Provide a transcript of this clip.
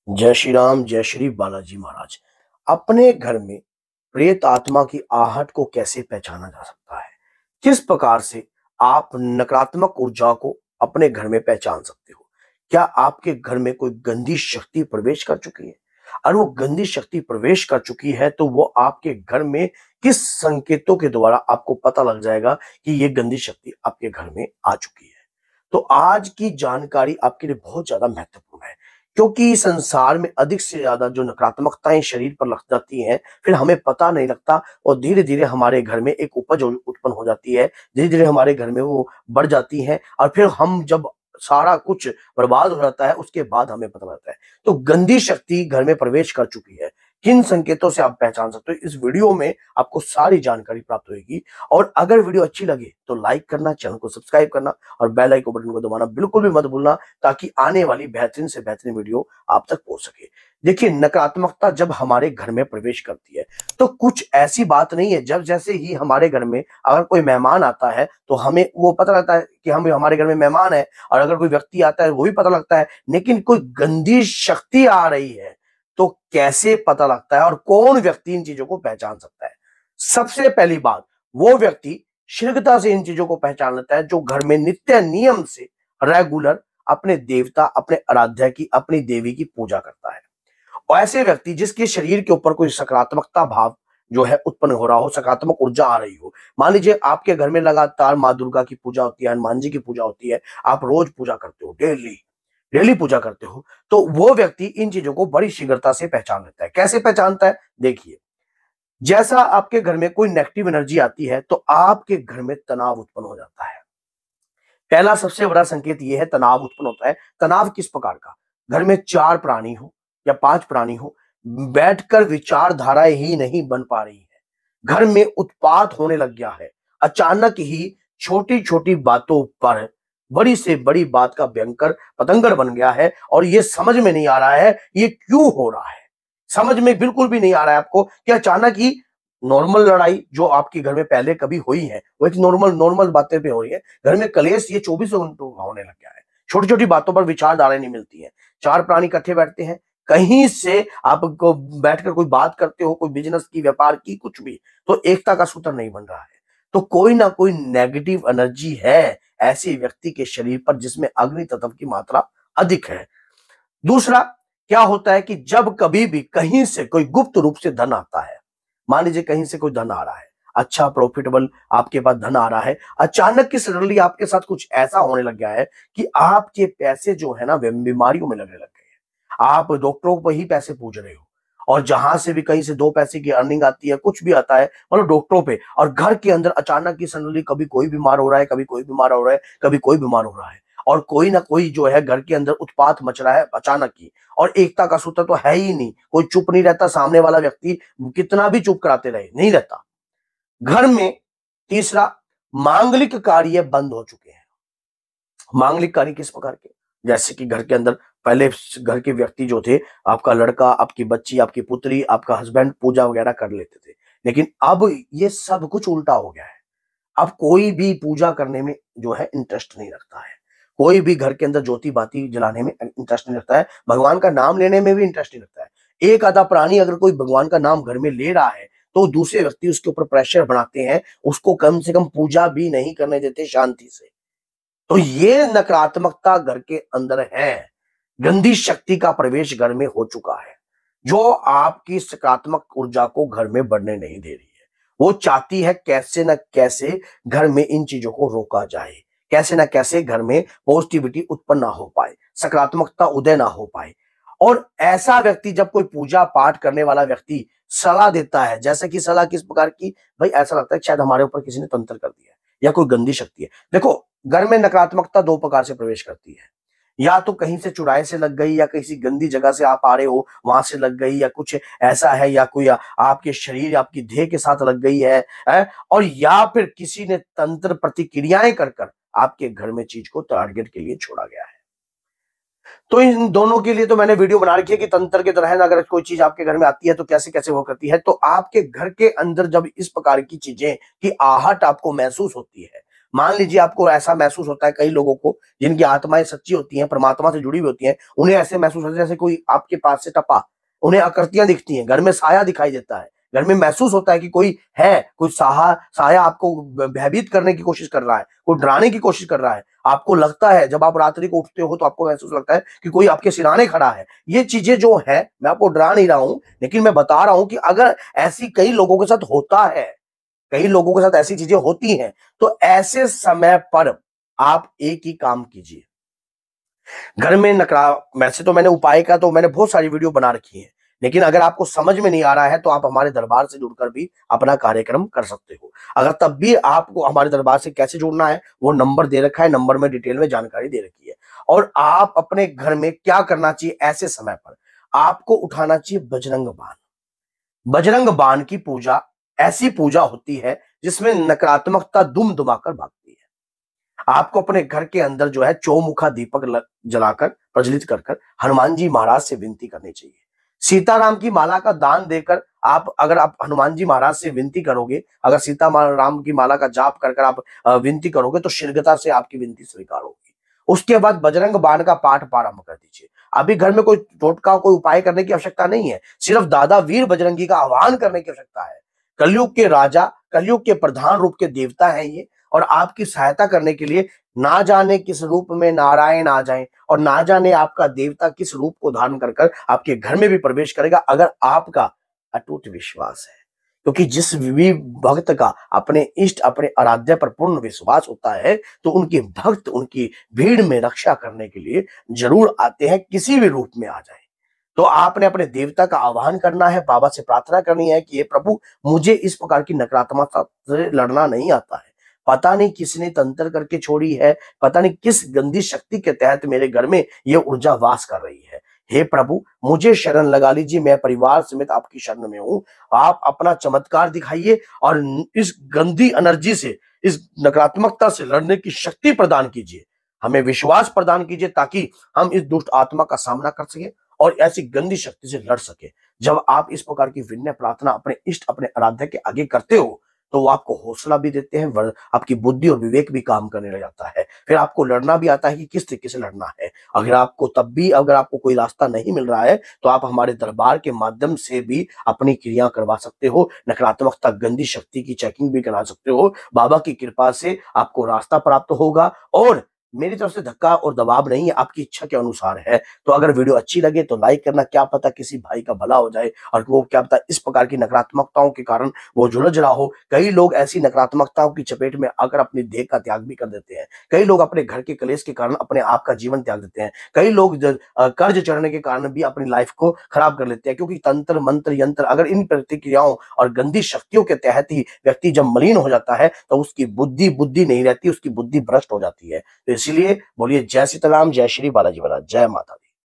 जय श्री राम, जय श्री बालाजी महाराज। अपने घर में प्रेत आत्मा की आहट को कैसे पहचाना जा सकता है? किस प्रकार से आप नकारात्मक ऊर्जा को अपने घर में पहचान सकते हो? क्या आपके घर में कोई गंदी शक्ति प्रवेश कर चुकी है? और वो गंदी शक्ति प्रवेश कर चुकी है तो वो आपके घर में किस संकेतों के द्वारा आपको पता लग जाएगा कि ये गंदी शक्ति आपके घर में आ चुकी है? तो आज की जानकारी आपके लिए बहुत ज्यादा महत्वपूर्ण है, क्योंकि संसार में अधिक से ज्यादा जो नकारात्मकताएं शरीर पर लग जाती हैं, फिर हमें पता नहीं लगता और धीरे धीरे हमारे घर में एक उपज उत्पन्न हो जाती है। धीरे धीरे हमारे घर में वो बढ़ जाती है और फिर हम जब सारा कुछ बर्बाद हो जाता है उसके बाद हमें पता लगता है। तो गंदी शक्ति घर में प्रवेश कर चुकी है, किन संकेतों से आप पहचान सकते हो, इस वीडियो में आपको सारी जानकारी प्राप्त होगी। और अगर वीडियो अच्छी लगे तो लाइक करना, चैनल को सब्सक्राइब करना और बेल आइकन बटन को दबाना बिल्कुल भी मत भूलना, ताकि आने वाली बेहतरीन से बेहतरीन वीडियो आप तक पहुंच सके। देखिए, नकारात्मकता जब हमारे घर में प्रवेश करती है तो कुछ ऐसी बात नहीं है। जब जैसे ही हमारे घर में अगर कोई मेहमान आता है तो हमें वो पता लगता है कि हम हमारे घर में मेहमान है, और अगर कोई व्यक्ति आता है वो भी पता लगता है। लेकिन कोई गंदी शक्ति आ रही है तो कैसे पता लगता है और कौन व्यक्ति इन चीजों को पहचान सकता है? सबसे पहली बात, वो व्यक्ति शीघ्रता से इन चीजों को पहचान लेता है जो घर में नित्य नियम से रेगुलर अपने देवता, अपने आराध्या की, अपनी देवी की पूजा करता है। और ऐसे व्यक्ति जिसके शरीर के ऊपर कोई सकारात्मकता भाव जो है उत्पन्न हो रहा हो, सकारात्मक ऊर्जा आ रही हो। मान लीजिए आपके घर में लगातार माँ दुर्गा की पूजा होती है, हनुमान जी की पूजा होती है, आप रोज पूजा करते हो, डेली डेली पूजा करते हो, तो वो व्यक्ति इन चीजों को बड़ी शीघ्रता से पहचान लेता है। कैसे पहचानता है? देखिए, जैसा आपके घर में कोई नेगेटिव एनर्जी आती है तो आपके घर में तनाव उत्पन्न हो जाता है। पहला सबसे बड़ा संकेत यह है, तनाव उत्पन्न होता है। तनाव किस प्रकार का? घर में 4 प्राणी हो या 5 प्राणी हो, बैठकर विचारधाराएं ही नहीं बन पा रही है, घर में उत्पात होने लग गया है। अचानक ही छोटी छोटी बातों पर बड़ी से बड़ी बात का भयंकर पतंगर बन गया है, और ये समझ में नहीं आ रहा है ये क्यों हो रहा है। समझ में बिल्कुल भी नहीं आ रहा है आपको कि अचानक ही नॉर्मल लड़ाई जो आपके घर में पहले कभी हुई है वो एक नॉर्मल नॉर्मल बातें पे हो रही है। घर में कलेश ये 24 घंटों होने लग गया है। छोटी छोटी बातों पर विचारधाराएं नहीं मिलती हैं। 4 प्राणी इकट्ठे बैठते हैं, कहीं से आपको बैठकर कोई बात करते हो, कोई बिजनेस की, व्यापार की, कुछ भी, तो एकता का सूत्र नहीं बन रहा है। तो कोई ना कोई नेगेटिव एनर्जी है ऐसे व्यक्ति के शरीर पर जिसमें अग्नि तत्व की मात्रा अधिक है। दूसरा, क्या होता है कि जब कभी भी कहीं से कोई गुप्त रूप से धन आता है, मान लीजिए कहीं से कोई धन आ रहा है, अच्छा प्रॉफिटेबल आपके पास धन आ रहा है, अचानक की सडनली आपके साथ कुछ ऐसा होने लग गया है कि आपके पैसे जो है ना बीमारियों में लगने लग गए हैं। आप डॉक्टरों पर ही पैसे पूछ रहे हो, और जहां से भी कहीं से 2 पैसे की अर्निंग आती है, कुछ भी आता है, मतलब डॉक्टरों पे। और घर के अंदर अचानक की सडनली कभी कोई बीमार हो रहा है, कभी कोई बीमार हो रहा है, कभी कोई बीमार हो रहा है, और कोई ना कोई जो है घर के अंदर उत्पात मच रहा है अचानक ही। और एकता का सूत्र तो है ही नहीं, कोई चुप नहीं रहता, सामने वाला व्यक्ति कितना भी चुप कराते रहे नहीं रहता घर में। तीसरा, मांगलिक कार्य बंद हो चुके हैं। मांगलिक कार्य किस प्रकार के? जैसे कि घर के अंदर पहले घर के व्यक्ति जो थे, आपका लड़का, आपकी बच्ची, आपकी पुत्री, आपका हस्बैंड पूजा वगैरह कर लेते थे, लेकिन अब ये सब कुछ उल्टा हो गया है। अब कोई भी पूजा करने में जो है इंटरेस्ट नहीं रखता है, कोई भी घर के अंदर ज्योति बाती जलाने में इंटरेस्ट नहीं रखता है, भगवान का नाम लेने में भी इंटरेस्ट नहीं रखता है। एक आधा प्राणी अगर कोई भगवान का नाम घर में ले रहा है तो दूसरे व्यक्ति उसके ऊपर प्रेशर बनाते हैं, उसको कम से कम पूजा भी नहीं करने देते शांति से। तो ये नकारात्मकता घर के अंदर है, गंदी शक्ति का प्रवेश घर में हो चुका है, जो आपकी सकारात्मक ऊर्जा को घर में बढ़ने नहीं दे रही है। वो चाहती है कैसे न कैसे घर में इन चीजों को रोका जाए, कैसे न कैसे घर में पॉजिटिविटी उत्पन्न ना हो पाए, सकारात्मकता उदय ना हो पाए। और ऐसा व्यक्ति, जब कोई पूजा पाठ करने वाला व्यक्ति सलाह देता है, जैसे कि सलाह किस प्रकार की, भाई ऐसा लगता है शायद हमारे ऊपर किसी ने तंत्र कर दिया है या कोई गंदी शक्ति है। देखो, घर में नकारात्मकता 2 प्रकार से प्रवेश करती है, या तो कहीं से चुराए से लग गई, या किसी गंदी जगह से आप आ रहे हो वहां से लग गई, या कुछ ऐसा है, या कोई आपके शरीर, आपकी देह के साथ लग गई है, और या फिर किसी ने तंत्र प्रतिक्रियाएं कर कर आपके घर में चीज को टारगेट के लिए छोड़ा गया है। तो इन दोनों के लिए तो मैंने वीडियो बना रखी है कि तंत्र के तरह अगर कोई चीज आपके घर में आती है तो कैसे कैसे वो करती है। तो आपके घर के अंदर जब इस प्रकार की चीजें की आहट आपको महसूस होती है, मान लीजिए आपको ऐसा महसूस होता है, कई लोगों को जिनकी आत्माएं सच्ची होती हैं, परमात्मा से जुड़ी हुई होती हैं, उन्हें ऐसे महसूस होता है जैसे कोई आपके पास से टपा, उन्हें आकृतियां दिखती हैं, घर में साया दिखाई देता है, घर में महसूस होता है कि कोई है, कोई साया आपको भयभीत करने की कोशिश कर रहा है, कोई डराने की कोशिश कर रहा है। आपको लगता है जब आप रात्रि को उठते हो तो आपको महसूस लगता है कि कोई आपके सिरहाने खड़ा है। ये चीजें जो है, मैं आपको डरा नहीं रहा हूं, लेकिन मैं बता रहा हूं कि अगर ऐसी कई लोगों के साथ होता है, कई लोगों के साथ ऐसी चीजें होती हैं, तो ऐसे समय पर आप एक ही काम कीजिए। घर में नकरा वैसे तो मैंने उपाय का तो मैंने बहुत सारी वीडियो बना रखी है, लेकिन अगर आपको समझ में नहीं आ रहा है तो आप हमारे दरबार से जुड़कर भी अपना कार्यक्रम कर सकते हो। अगर तब भी आपको हमारे दरबार से कैसे जुड़ना है, वो नंबर दे रखा है, नंबर में डिटेल में जानकारी दे रखी है। और आप अपने घर में क्या करना चाहिए, ऐसे समय पर आपको उठाना चाहिए बजरंग बाण। बजरंग बाण की पूजा ऐसी पूजा होती है जिसमें नकारात्मकता दुम दुमाकर भागती है। आपको अपने घर के अंदर जो है चौमुखा दीपक जलाकर प्रज्वलित कर कर हनुमान जी महाराज से विनती करनी चाहिए। सीताराम की माला का दान देकर अगर आप हनुमान जी महाराज से विनती करोगे, अगर राम की माला का जाप कर कर आप विनती करोगे तो शीघ्रता से आपकी विनती स्वीकार होगी। उसके बाद बजरंग बाण का पाठ प्रारंभ कर दीजिए। अभी घर में कोई टोटका, कोई उपाय करने की आवश्यकता नहीं है, सिर्फ दादा वीर बजरंगी का आह्वान करने की आवश्यकता है। कलयुग के राजा, कलयुग के प्रधान रूप के देवता हैं ये, और आपकी सहायता करने के लिए ना जाने किस रूप में नारायण आ जाएं और ना जाने आपका देवता किस रूप को धारण कर कर आपके घर में भी प्रवेश करेगा, अगर आपका अटूट विश्वास है। क्योंकि जिस भी भक्त का अपने इष्ट, अपने आराध्य पर पूर्ण विश्वास होता है, तो उनके भक्त उनकी भीड़ में रक्षा करने के लिए जरूर आते हैं, किसी भी रूप में आ जाए। तो आपने अपने देवता का आह्वान करना है, बाबा से प्रार्थना करनी है कि हे प्रभु, मुझे इस प्रकार की नकारात्मकता से लड़ना नहीं आता है। पता नहीं किसने तंत्र करके छोड़ी है, पता नहीं किस गंदी शक्ति के तहत मेरे घर में ये ऊर्जा वास कर रही है। हे प्रभु, मुझे शरण लगा लीजिए, मैं परिवार समेत आपकी शरण में हूं। आप अपना चमत्कार दिखाइए और इस गंदी एनर्जी से, इस नकारात्मकता से लड़ने की शक्ति प्रदान कीजिए, हमें विश्वास प्रदान कीजिए, ताकि हम इस दुष्ट आत्मा का सामना कर सके और ऐसी गंदी शक्ति से लड़ सके। जब आप इस प्रकार की विनय प्रार्थना अपने इष्ट, अपने आराध्य के आगे करते हो, तो वो आपको हौसला भी देते हैं, आपकी बुद्धि और विवेक भी काम करने लग जाता है। फिर आपको लड़ना भी आता है कि किस तरीके से लड़ना है। अगर आपको कोई रास्ता नहीं मिल रहा है, तो आप हमारे दरबार के माध्यम से भी अपनी क्रिया करवा सकते हो, नकारात्मकता, गंदी शक्ति की चेकिंग भी करा सकते हो। बाबा की कृपा से आपको रास्ता प्राप्त होगा, और मेरी तरफ से धक्का और दबाव नहीं है, आपकी इच्छा के अनुसार है। तो अगर वीडियो अच्छी लगे तो लाइक करना, क्या पता किसी भाई का भला हो जाए, और वो क्या पता इस प्रकार की नकारात्मकताओं के कारण वो झुलझ रहा हो। कई लोग ऐसी नकारात्मकताओं की चपेट में आकर अपनी देह का त्याग भी कर देते हैं। कई लोग अपने घर के कलेश के कारण अपने आप का जीवन त्याग देते हैं। कई लोग कर्ज चढ़ने के कारण भी अपनी लाइफ को खराब कर लेते हैं, क्योंकि तंत्र, मंत्र, यंत्र, अगर इन प्रतिक्रियाओं और गंदी शक्तियों के तहत ही व्यक्ति जब मलिन हो जाता है, तो उसकी बुद्धि नहीं रहती, उसकी बुद्धि भ्रष्ट हो जाती है। तो इसीलिए बोलिए जय सीताराम, जय श्री बालाजी महाराज, जय माता दी।